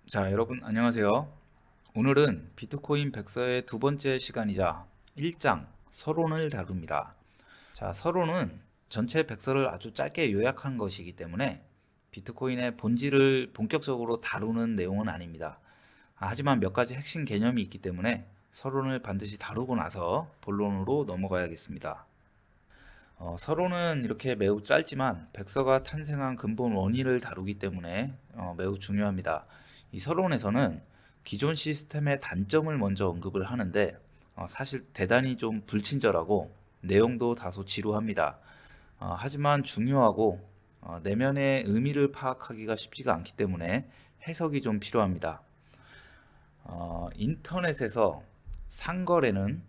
자, 여러분 안녕하세요. 오늘은 비트코인 백서의 두 번째 시간이자 1장 서론을 다룹니다. 자, 서론은 전체 백서를 아주 짧게 요약한 것이기 때문에 비트코인의 본질을 본격적으로 다루는 내용은 아닙니다. 하지만 몇 가지 핵심 개념이 있기 때문에 서론을 반드시 다루고 나서 본론으로 넘어가야겠습니다. 서론은 이렇게 매우 짧지만 백서가 탄생한 근본 원인을 다루기 때문에 매우 중요합니다. 이 서론에서는 기존 시스템의 단점을 먼저 언급을 하는데 사실 대단히 좀 불친절하고 내용도 다소 지루합니다. 하지만 중요하고 내면의 의미를 파악하기가 쉽지가 않기 때문에 해석이 좀 필요합니다. 인터넷에서 상거래는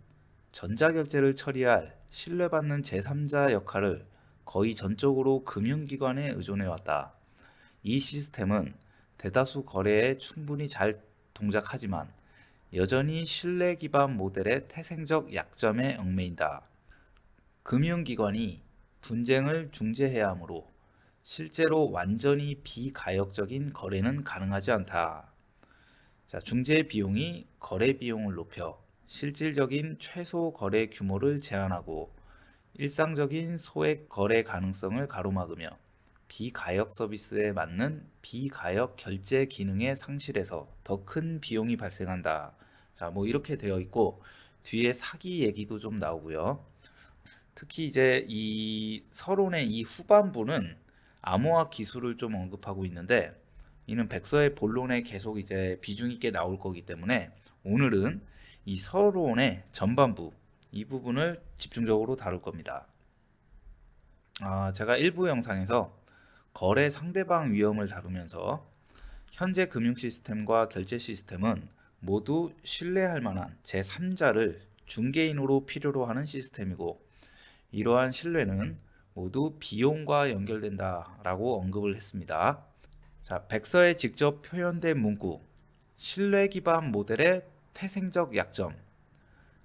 전자결제를 처리할 신뢰받는 제3자 역할을 거의 전적으로 금융기관에 의존해왔다. 이 시스템은 대다수 거래에 충분히 잘 동작하지만 여전히 신뢰 기반 모델의 태생적 약점에 얽매인다. 금융기관이 분쟁을 중재해야 하므로 실제로 완전히 비가역적인 거래는 가능하지 않다. 자, 중재 비용이 거래 비용을 높여 실질적인 최소 거래 규모를 제한하고 일상적인 소액 거래 가능성을 가로막으며 비가역 서비스에 맞는 비가역 결제 기능의 상실에서 더 큰 비용이 발생한다. 자, 뭐 이렇게 되어 있고 뒤에 사기 얘기도 좀 나오고요. 특히 이제 이 서론의 이 후반부는 암호화 기술을 좀 언급하고 있는데 이는 백서의 본론에 계속 이제 비중 있게 나올 거기 때문에 오늘은 이 서론의 전반부 이 부분을 집중적으로 다룰 겁니다. 제가 일부 영상에서 거래 상대방 위험을 다루면서 현재 금융 시스템과 결제 시스템은 모두 신뢰할 만한 제3자를 중개인으로 필요로 하는 시스템이고 이러한 신뢰는 모두 비용과 연결된다라고 언급을 했습니다. 자, 백서에 직접 표현된 문구, 신뢰 기반 모델의 태생적 약점,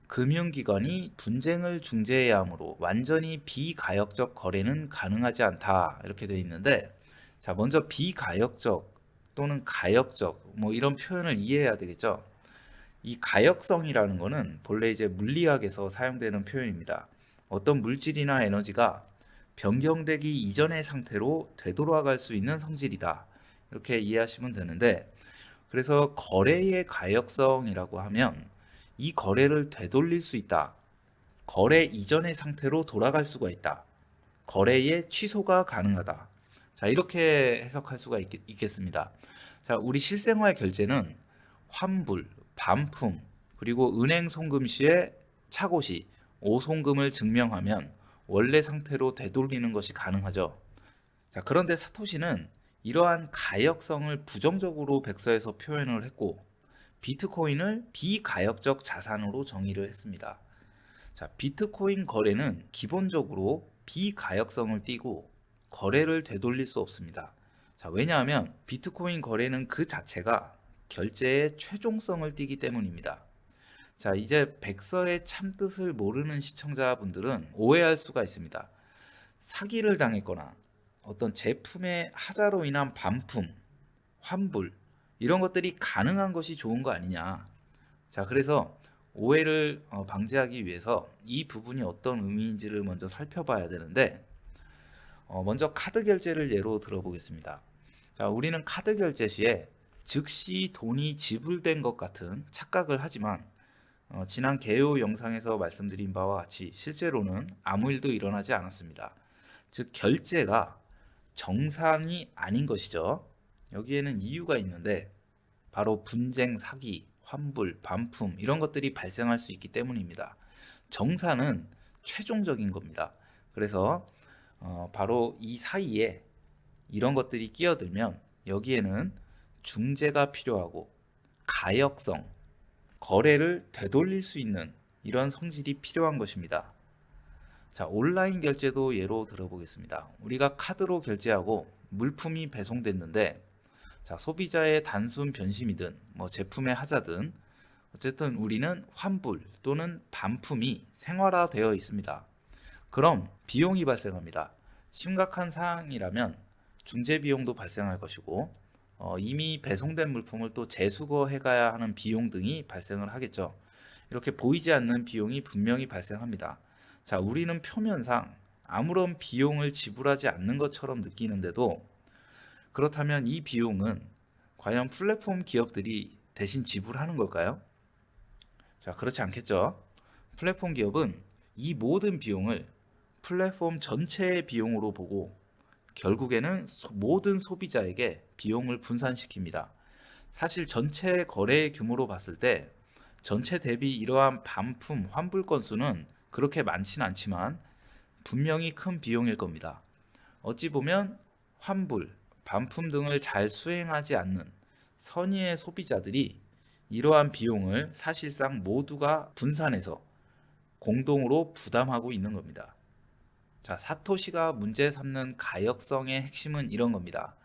금융기관이 분쟁을 중재해야 하므로 완전히 비가역적 거래는 가능하지 않다 이렇게 되어 있는데 자, 먼저 비가역적 또는 가역적 뭐 이런 표현을 이해해야 되겠죠. 이 가역성이라는 거는 본래 이제 물리학에서 사용되는 표현입니다. 어떤 물질이나 에너지가 변경되기 이전의 상태로 되돌아갈 수 있는 성질이다. 이렇게 이해하시면 되는데 그래서 거래의 가역성이라고 하면 이 거래를 되돌릴 수 있다. 거래 이전의 상태로 돌아갈 수가 있다. 거래의 취소가 가능하다. 자, 이렇게 해석할 수가 있겠습니다. 자, 우리 실생활 결제는 환불, 반품, 그리고 은행 송금 시에 착오 시 오송금을 증명하면 원래 상태로 되돌리는 것이 가능하죠. 자, 그런데 사토시는 이러한 가역성을 부정적으로 백서에서 표현을 했고 비트코인을 비가역적 자산으로 정의를 했습니다. 자, 비트코인 거래는 기본적으로 비가역성을 띠고 거래를 되돌릴 수 없습니다. 자, 왜냐하면 비트코인 거래는 그 자체가 결제의 최종성을 띠기 때문입니다. 자, 이제 백서의 참뜻을 모르는 시청자분들은 오해할 수가 있습니다. 사기를 당했거나 어떤 제품의 하자로 인한 반품, 환불 이런 것들이 가능한 것이 좋은 거 아니냐. 자, 그래서 오해를 방지하기 위해서 이 부분이 어떤 의미인지를 먼저 살펴봐야 되는데 먼저 카드 결제를 예로 들어보겠습니다. 자, 우리는 카드 결제 시에 즉시 돈이 지불된 것 같은 착각을 하지만 지난 개요 영상에서 말씀드린 바와 같이 실제로는 아무 일도 일어나지 않았습니다. 즉 결제가 정상이 아닌 것이죠. 여기에는 이유가 있는데 바로 분쟁, 사기, 환불, 반품 이런 것들이 발생할 수 있기 때문입니다. 정사는 최종적인 겁니다. 그래서 바로 이 사이에 이런 것들이 끼어들면 여기에는 중재가 필요하고 가역성, 거래를 되돌릴 수 있는 이런 성질이 필요한 것입니다. 자, 온라인 결제도 예로 들어보겠습니다. 우리가 카드로 결제하고 물품이 배송됐는데 자, 소비자의 단순 변심이든 뭐 제품의 하자든 어쨌든 우리는 환불 또는 반품이 생활화되어 있습니다. 그럼 비용이 발생합니다. 심각한 사항이라면 중재 비용도 발생할 것이고 이미 배송된 물품을 또 재수거해 가야 하는 비용 등이 발생을 하겠죠. 이렇게 보이지 않는 비용이 분명히 발생합니다. 자, 우리는 표면상 아무런 비용을 지불하지 않는 것처럼 느끼는데도, 그렇다면 이 비용은 과연 플랫폼 기업들이 대신 지불하는 걸까요? 자, 그렇지 않겠죠. 플랫폼 기업은 이 모든 비용을 플랫폼 전체의 비용으로 보고 결국에는 모든 소비자에게 비용을 분산시킵니다. 사실 전체 거래의 규모로 봤을 때 전체 대비 이러한 반품 환불 건수는 그렇게 많진 않지만 분명히 큰 비용일 겁니다. 어찌 보면 환불, 반품 등을 잘 수행하지 않는 선의의 소비자들이 이러한 비용을 사실상 모두가 분산해서 공동으로 부담하고 있는 겁니다. 자, 사토시가 문제 삼는 가역성의 핵심은 이런 겁니다.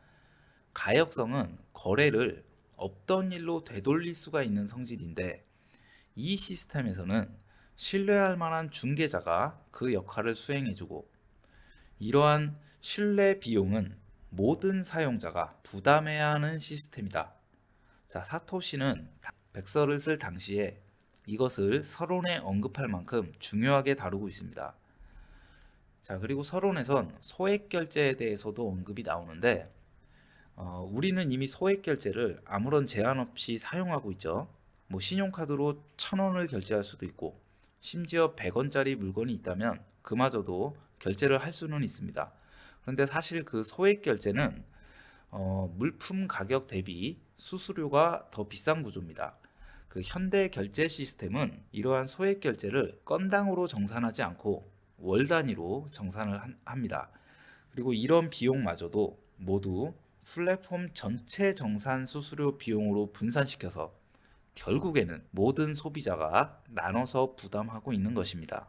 가역성은 거래를 없던 일로 되돌릴 수가 있는 성질인데, 이 시스템에서는 신뢰할 만한 중개자가 그 역할을 수행해주고, 이러한 신뢰 비용은 모든 사용자가 부담해야 하는 시스템이다. 자, 사토시는 백서를 쓸 당시에 이것을 서론에 언급할 만큼 중요하게 다루고 있습니다. 자, 그리고 서론에선 소액 결제에 대해서도 언급이 나오는데, 우리는 이미 소액 결제를 아무런 제한 없이 사용하고 있죠. 뭐 신용카드로 1,000원을 결제할 수도 있고, 심지어 100원짜리 물건이 있다면 그마저도 결제를 할 수는 있습니다. 그런데 사실 그 소액 결제는 물품 가격 대비 수수료가 더 비싼 구조입니다. 그 현대 결제 시스템은 이러한 소액 결제를 건당으로 정산하지 않고 월 단위로 정산을 합니다. 그리고 이런 비용마저도 모두 플랫폼 전체 정산 수수료 비용으로 분산시켜서 결국에는 모든 소비자가 나눠서 부담하고 있는 것입니다.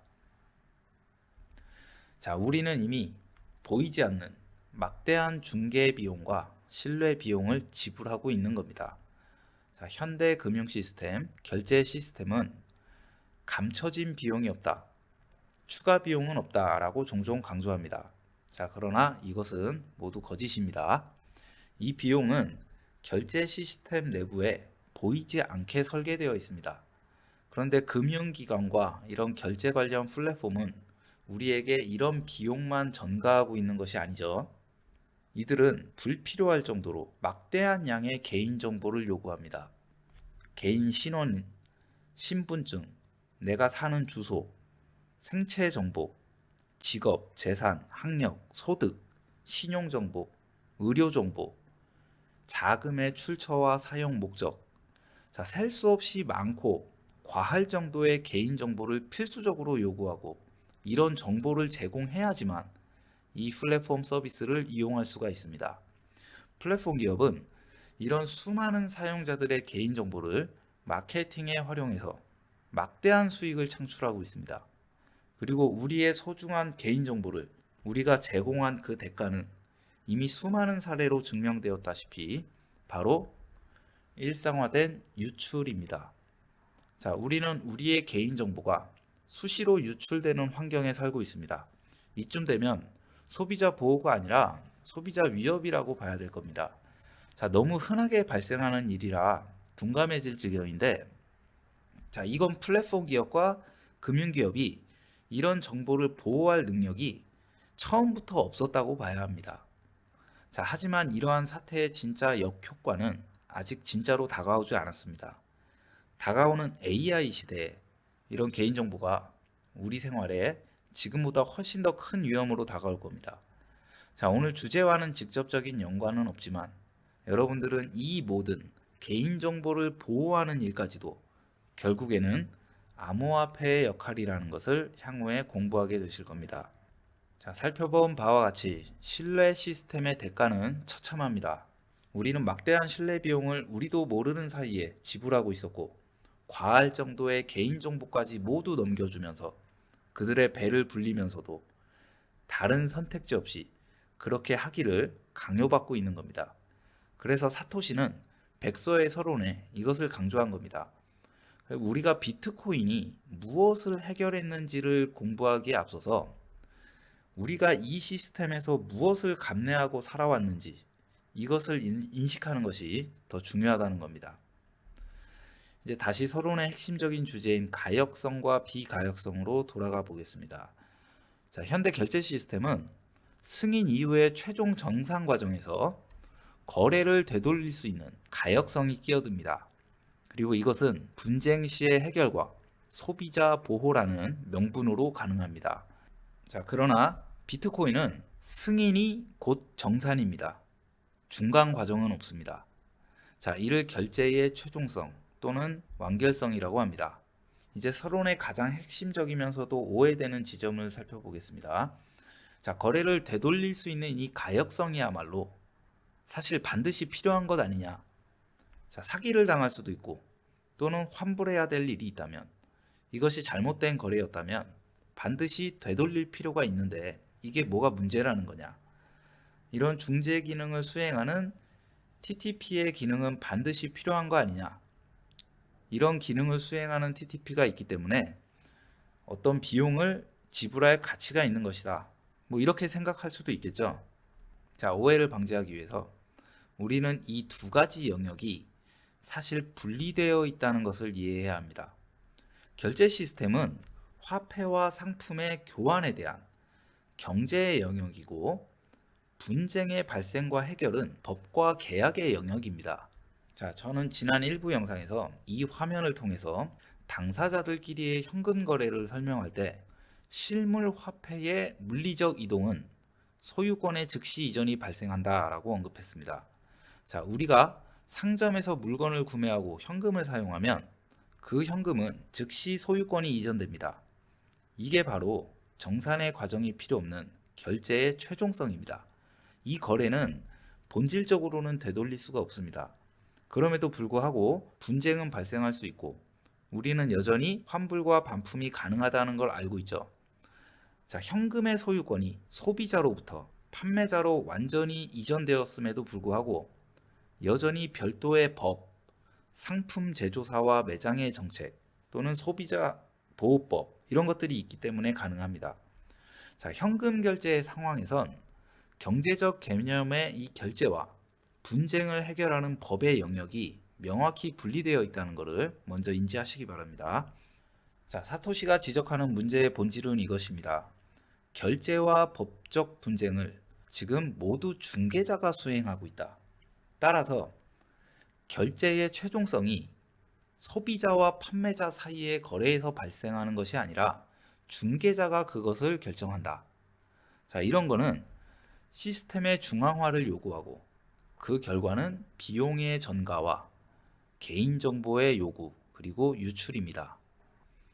자, 우리는 이미 보이지 않는 막대한 중개 비용과 신뢰 비용을 지불하고 있는 겁니다. 자, 현대 금융 시스템, 결제 시스템은 감춰진 비용이 없다, 추가 비용은 없다라고 종종 강조합니다. 자, 그러나 이것은 모두 거짓입니다. 이 비용은 결제 시스템 내부에 보이지 않게 설계되어 있습니다. 그런데 금융기관과 이런 결제 관련 플랫폼은 우리에게 이런 비용만 전가하고 있는 것이 아니죠. 이들은 불필요할 정도로 막대한 양의 개인정보를 요구합니다. 개인 신원, 신분증, 내가 사는 주소, 생체 정보, 직업, 재산, 학력, 소득, 신용정보, 의료정보, 자금의 출처와 사용 목적. 자, 셀 수 없이 많고 과할 정도의 개인정보를 필수적으로 요구하고, 이런 정보를 제공해야지만 이 플랫폼 서비스를 이용할 수가 있습니다. 플랫폼 기업은 이런 수많은 사용자들의 개인정보를 마케팅에 활용해서 막대한 수익을 창출하고 있습니다. 그리고 우리의 소중한 개인정보를 우리가 제공한 그 대가는 이미 수많은 사례로 증명되었다시피 바로 일상화된 유출입니다. 자, 우리는 우리의 개인정보가 수시로 유출되는 환경에 살고 있습니다. 이쯤 되면 소비자 보호가 아니라 소비자 위협이라고 봐야 될 겁니다. 자, 너무 흔하게 발생하는 일이라 둔감해질 지경인데, 자, 이건 플랫폼 기업과 금융기업이 이런 정보를 보호할 능력이 처음부터 없었다고 봐야 합니다. 자, 하지만 이러한 사태의 진짜 역효과는 아직 진짜로 다가오지 않았습니다. 다가오는 AI 시대에 이런 개인정보가 우리 생활에 지금보다 훨씬 더 큰 위험으로 다가올 겁니다. 자, 오늘 주제와는 직접적인 연관은 없지만 여러분들은 이 모든 개인정보를 보호하는 일까지도 결국에는 암호화폐의 역할이라는 것을 향후에 공부하게 되실 겁니다. 자, 살펴본 바와 같이 신뢰 시스템의 대가는 처참합니다. 우리는 막대한 신뢰 비용을 우리도 모르는 사이에 지불하고 있었고, 과할 정도의 개인정보까지 모두 넘겨주면서 그들의 배를 불리면서도 다른 선택지 없이 그렇게 하기를 강요받고 있는 겁니다. 그래서 사토시는 백서의 서론에 이것을 강조한 겁니다. 우리가 비트코인이 무엇을 해결했는지를 공부하기에 앞서서 우리가 이 시스템에서 무엇을 감내하고 살아왔는지, 이것을 인식하는 것이 더 중요하다는 겁니다. 이제 다시 서론의 핵심적인 주제인 가역성과 비가역성으로 돌아가 보겠습니다. 자, 현대 결제 시스템은 승인 이후의 최종 정산 과정에서 거래를 되돌릴 수 있는 가역성이 끼어듭니다. 그리고 이것은 분쟁 시의 해결과 소비자 보호라는 명분으로 가능합니다. 자, 그러나 비트코인은 승인이 곧 정산입니다. 중간 과정은 없습니다. 자, 이를 결제의 최종성 또는 완결성이라고 합니다. 이제 서론의 가장 핵심적이면서도 오해되는 지점을 살펴보겠습니다. 자, 거래를 되돌릴 수 있는 이 가역성이야말로 사실 반드시 필요한 것 아니냐. 자, 사기를 당할 수도 있고 또는 환불해야 될 일이 있다면, 이것이 잘못된 거래였다면 반드시 되돌릴 필요가 있는데 이게 뭐가 문제라는 거냐. 이런 중재 기능을 수행하는 TTP의 기능은 반드시 필요한 거 아니냐. 이런 기능을 수행하는 TTP가 있기 때문에 어떤 비용을 지불할 가치가 있는 것이다. 뭐 이렇게 생각할 수도 있겠죠. 자, 오해를 방지하기 위해서 우리는 이 두 가지 영역이 사실 분리되어 있다는 것을 이해해야 합니다. 결제 시스템은 화폐와 상품의 교환에 대한 경제의 영역이고, 분쟁의 발생과 해결은 법과 계약의 영역입니다. 자, 저는 지난 일부 영상에서 이 화면을 통해서 당사자들끼리의 현금 거래를 설명할 때 실물 화폐의 물리적 이동은 소유권의 즉시 이전이 발생한다라고 언급했습니다. 자, 우리가 상점에서 물건을 구매하고 현금을 사용하면 그 현금은 즉시 소유권이 이전됩니다. 이게 바로 정산의 과정이 필요 없는 결제의 최종성입니다. 이 거래는 본질적으로는 되돌릴 수가 없습니다. 그럼에도 불구하고 분쟁은 발생할 수 있고 우리는 여전히 환불과 반품이 가능하다는 걸 알고 있죠. 자, 현금의 소유권이 소비자로부터 판매자로 완전히 이전되었음에도 불구하고 여전히 별도의 법, 상품 제조사와 매장의 정책 또는 소비자 보호법 이런 것들이 있기 때문에 가능합니다. 자, 현금 결제의 상황에선 경제적 개념의 이 결제와 분쟁을 해결하는 법의 영역이 명확히 분리되어 있다는 것을 먼저 인지하시기 바랍니다. 자, 사토시가 지적하는 문제의 본질은 이것입니다. 결제와 법적 분쟁을 지금 모두 중개자가 수행하고 있다. 따라서 결제의 최종성이 소비자와 판매자 사이의 거래에서 발생하는 것이 아니라 중개자가 그것을 결정한다. 자, 이런 거는 시스템의 중앙화를 요구하고 그 결과는 비용의 전가와 개인정보의 요구 그리고 유출입니다.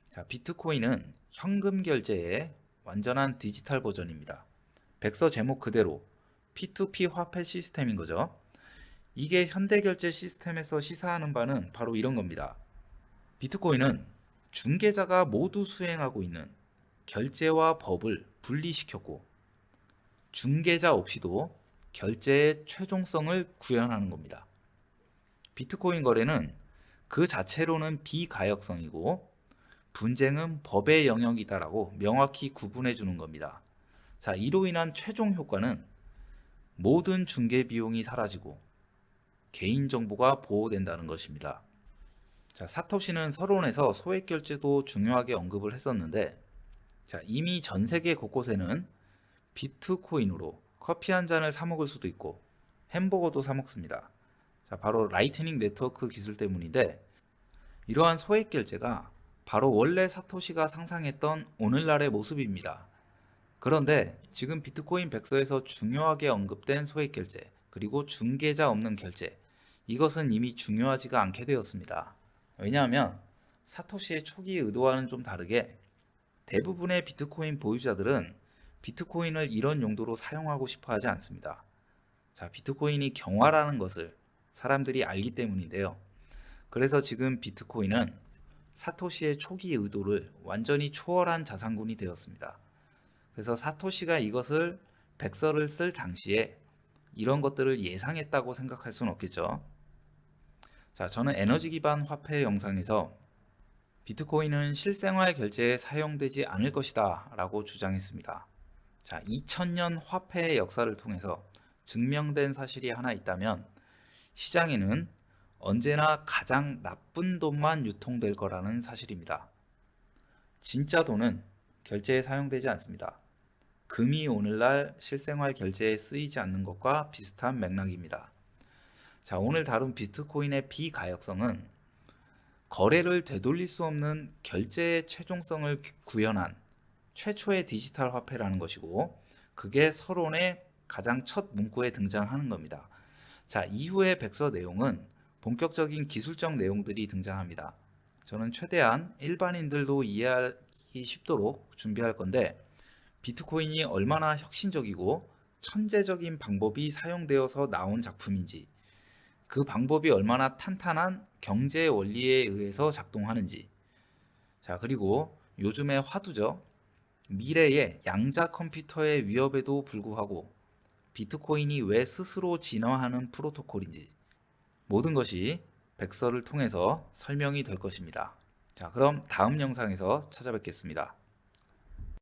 자, 비트코인은 현금 결제의 완전한 디지털 버전입니다. 백서 제목 그대로 P2P 화폐 시스템인 거죠. 이게 현대결제 시스템에서 시사하는 바는 바로 이런 겁니다. 비트코인은 중개자가 모두 수행하고 있는 결제와 법을 분리시켰고 중개자 없이도 결제의 최종성을 구현하는 겁니다. 비트코인 거래는 그 자체로는 비가역성이고 분쟁은 법의 영역이다라고 명확히 구분해 주는 겁니다. 자, 이로 인한 최종 효과는 모든 중개 비용이 사라지고 개인정보가 보호된다는 것입니다. 자, 사토시는 서론에서 소액 결제도 중요하게 언급을 했었는데, 자, 이미 전 세계 곳곳에는 비트코인으로 커피 한 잔을 사 먹을 수도 있고 햄버거도 사 먹습니다. 자, 바로 라이트닝 네트워크 기술 때문인데, 이러한 소액 결제가 바로 원래 사토시가 상상했던 오늘날의 모습입니다. 그런데 지금 비트코인 백서에서 중요하게 언급된 소액 결제, 그리고 중개자 없는 결제, 이것은 이미 중요하지가 않게 되었습니다. 왜냐하면 사토시의 초기 의도와는 좀 다르게 대부분의 비트코인 보유자들은 비트코인을 이런 용도로 사용하고 싶어 하지 않습니다. 자, 비트코인이 경화라는 것을 사람들이 알기 때문인데요. 그래서 지금 비트코인은 사토시의 초기 의도를 완전히 초월한 자산군이 되었습니다. 그래서 사토시가 이것을 백서를 쓸 당시에 이런 것들을 예상했다고 생각할 수는 없겠죠. 자, 저는 에너지 기반 화폐 영상에서 비트코인은 실생활 결제에 사용되지 않을 것이다 라고 주장했습니다. 자, 2000년 화폐의 역사를 통해서 증명된 사실이 하나 있다면 시장에는 언제나 가장 나쁜 돈만 유통될 거라는 사실입니다. 진짜 돈은 결제에 사용되지 않습니다. 금이 오늘날 실생활 결제에 쓰이지 않는 것과 비슷한 맥락입니다. 자, 오늘 다룬 비트코인의 비가역성은 거래를 되돌릴 수 없는 결제의 최종성을 구현한 최초의 디지털 화폐라는 것이고, 그게 서론의 가장 첫 문구에 등장하는 겁니다. 자, 이후의 백서 내용은 본격적인 기술적 내용들이 등장합니다. 저는 최대한 일반인들도 이해하기 쉽도록 준비할 건데, 비트코인이 얼마나 혁신적이고 천재적인 방법이 사용되어서 나온 작품인지, 그 방법이 얼마나 탄탄한 경제 원리에 의해서 작동하는지, 자, 그리고 요즘의 화두죠. 미래의 양자 컴퓨터의 위협에도 불구하고 비트코인이 왜 스스로 진화하는 프로토콜인지, 모든 것이 백서를 통해서 설명이 될 것입니다. 자, 그럼 다음 영상에서 찾아뵙겠습니다.